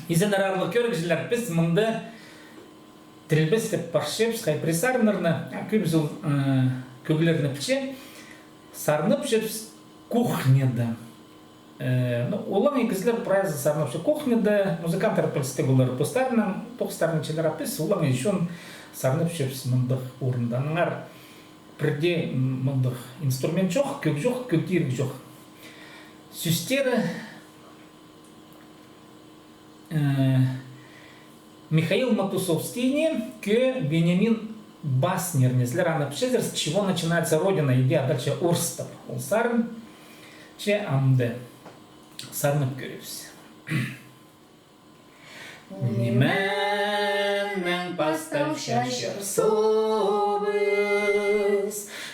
Изен арарлы көргізілер біз мұнды тірілбес деп баршеп, скайпри сарнырны, көп жыл көбілеріні піче, сарнып жеп кухняда. Олан егізлер прайзы сарнып жеп кухняда, музыканттар пілсті олар постарынан, тоқстарының челер аппес, олан ешон сарнып жеп мұндық орынданыңар. Бірде мұндық инструмент жоқ, көктирік жоқ. Сүстері Михаил Матусовский, Бенямин Баснер, с чего начинается Родина, иди, а дальше Урстов. Сарн, че амде. Сарнып көребіз. Неменнен поставща собыз,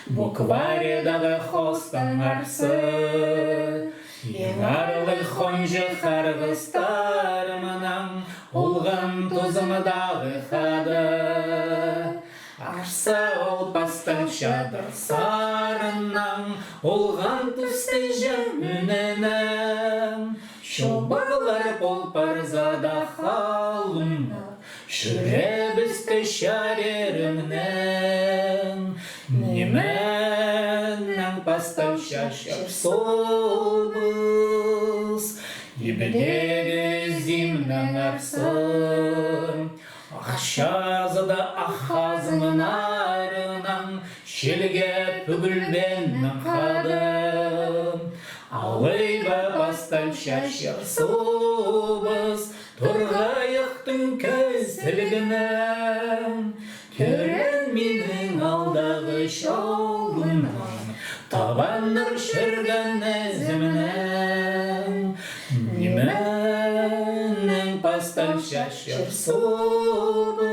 букваредағы хостан арсы, Еңарлы хонжы қарғыстарымынан олған тозымыдағы қады. Арса ол бастан шадар сарынан олған түсті жемінінен. Шобағылар полпарзада қалуна, жүребіз кішарерімнен. Неменнен бастан шашар собыз, ебедегі зимнен арсын. Ақшазыда ақазымын арынан, шелге пүгілбеннен қадым. Алайба бастан шашар собыз, тұрғайықтың көзілгінен. Көрен менің алдағы шоуынан, табаныр шырған әзімінен. Неменнен бастан шашар собыз,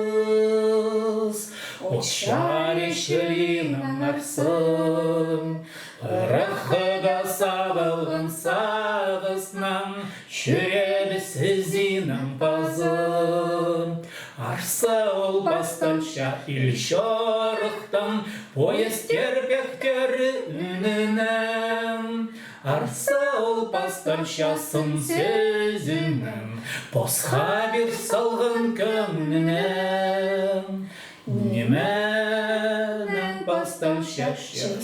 Отшари шыринын арсын. Рахыға сабылған сағысынан, жүребіз ізінін пазын. Арса ол бастанша ілшорықтан, поезд терпектері үнінен. Арса ол бастанша сын сөзінен, посқа бір салғын көңінен. Неменнен бастан шашар